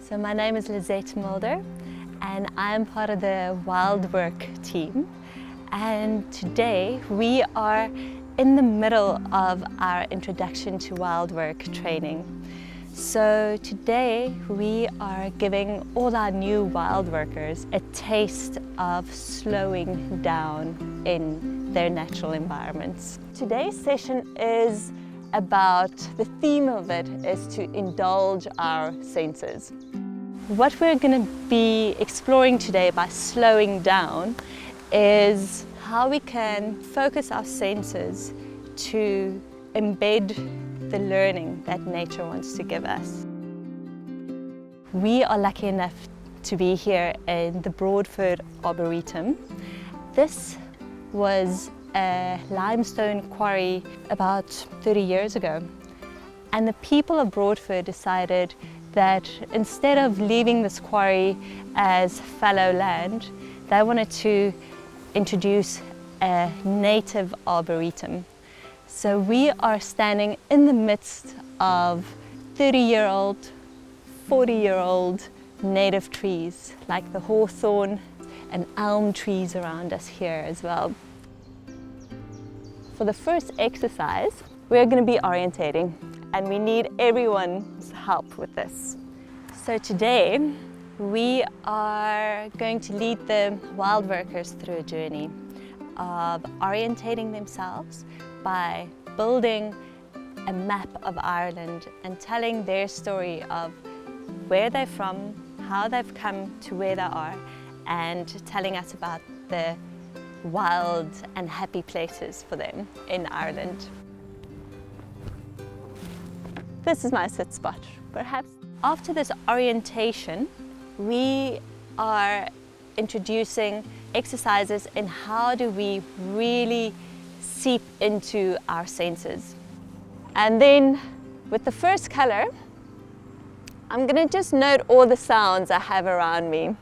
So my name is Lizette Mulder and I'm part of the WildWork team. And today we are in the middle of our Introduction to WildWork training. So today we are giving all our new wild workers a taste of slowing down in their natural environments. Today's session is about, the theme of it is to indulge our senses. What we're going to be exploring today by slowing down is how we can focus our senses to embed the learning that nature wants to give us. We are lucky enough to be here in the Broadford Arboretum. This was a limestone quarry about 30 years ago. And the people of Broadford decided that instead of leaving this quarry as fallow land, they wanted to introduce a native arboretum. So we are standing in the midst of 30-year-old, 40-year-old native trees, like the hawthorn and elm trees around us here as well. For the first exercise, we're going to be orientating, and we need everyone's help with this. So today, we are going to lead the wild workers through a journey of orientating themselves by building a map of Ireland and telling their story of where they're from, how they've come to where they are, and telling us about the wild and happy places for them in Ireland. This is my sit spot, perhaps. After this orientation, we are introducing exercises in how do we really seep into our senses. And then with the first color, I'm going to just note all the sounds I have around me.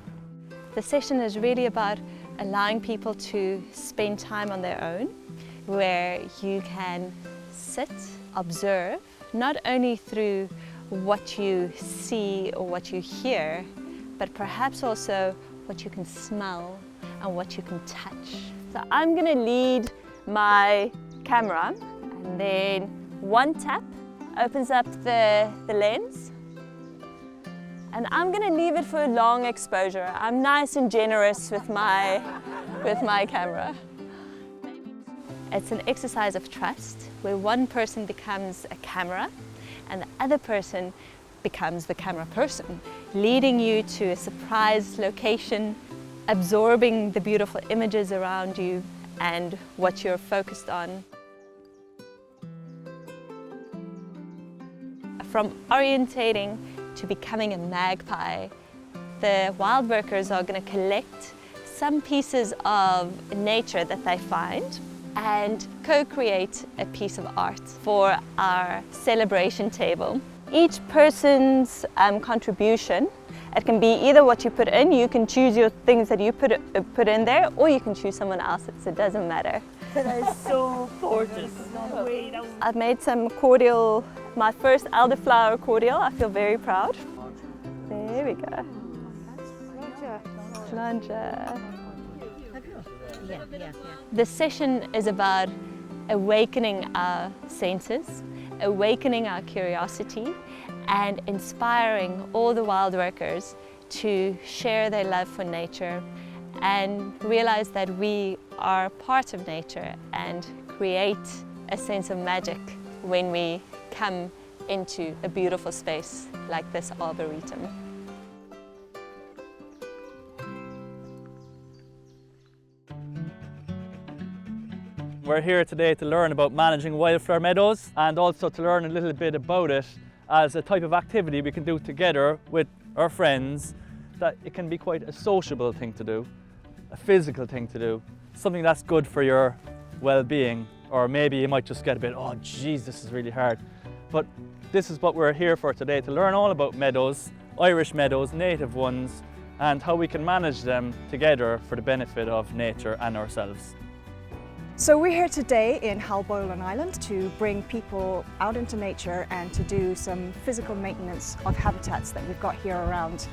The session is really about allowing people to spend time on their own, where you can sit, observe, not only through what you see or what you hear, but perhaps also what you can smell and what you can touch. So I'm going to lead my camera, and then one tap opens up the lens, and I'm going to leave it for a long exposure. I'm nice and generous with my camera. It's an exercise of trust where one person becomes a camera and the other person becomes the camera person, leading you to a surprise location, absorbing the beautiful images around you and what you're focused on. From orientating to becoming a magpie, the wild workers are going to collect some pieces of nature that they find and co-create a piece of art for our celebration table. Each person's contribution, it can be either what you put in, you can choose your things that you put in there, or you can choose someone else's, it doesn't matter. That is so gorgeous. I've made some cordial, my first elderflower cordial. I feel very proud. There we go. Slàinte. Yeah. The session is about awakening our senses, awakening our curiosity, and inspiring all the wild workers to share their love for nature and realize that we are part of nature and create a sense of magic when we come into a beautiful space like this arboretum. We're here today to learn about managing wildflower meadows and also to learn a little bit about it as a type of activity we can do together with our friends, that it can be quite a sociable thing to do, a physical thing to do, something that's good for your well-being, or maybe you might just get a bit, oh geez, this is really hard. But this is what we're here for today, to learn all about meadows, Irish meadows, native ones, and how we can manage them together for the benefit of nature and ourselves. So we're here today in Haulboylan Island to bring people out into nature and to do some physical maintenance of habitats that we've got here around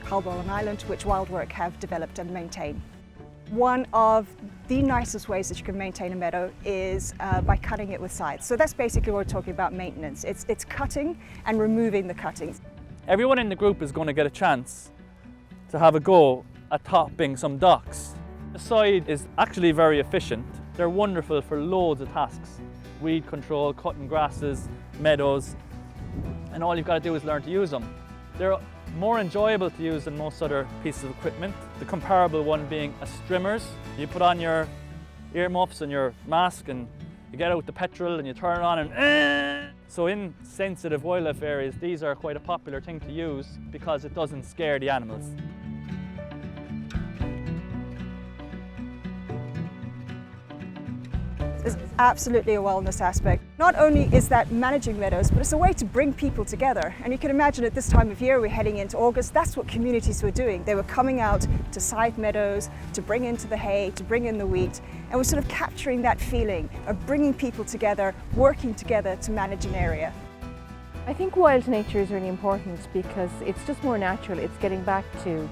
Haulboylan Island, which Wildwork have developed and maintain. One of the nicest ways that you can maintain a meadow is by cutting it with scythes. So that's basically what we're talking about maintenance. It's cutting and removing the cuttings. Everyone in the group is going to get a chance to have a go at topping some docks. The scythe is actually very efficient. They're wonderful for loads of tasks. Weed control, cutting grasses, meadows, and all you've got to do is learn to use them. They're more enjoyable to use than most other pieces of equipment. The comparable one being a strimmers. You put on your earmuffs and your mask and you get out the petrol and you turn it on and So in sensitive wildlife areas, these are quite a popular thing to use because it doesn't scare the animals. There's absolutely a wellness aspect. Not only is that managing meadows, but it's a way to bring people together. And you can imagine at this time of year, we're heading into August, that's what communities were doing. They were coming out to scythe meadows, to bring into the hay, to bring in the wheat. And we're sort of capturing that feeling of bringing people together, working together to manage an area. I think wild nature is really important because it's just more natural. It's getting back to,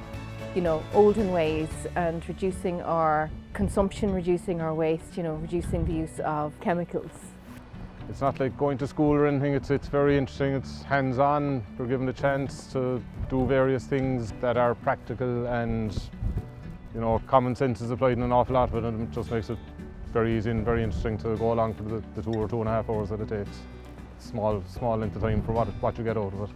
olden ways and reducing our consumption, reducing our waste, reducing the use of chemicals. It's not like going to school or anything, it's very interesting, it's hands-on, we're given the chance to do various things that are practical and, common sense is applied in an awful lot of it, and it just makes it very easy and very interesting to go along for the 2 or 2.5 hours that it takes. Small length of time for what you get out of it.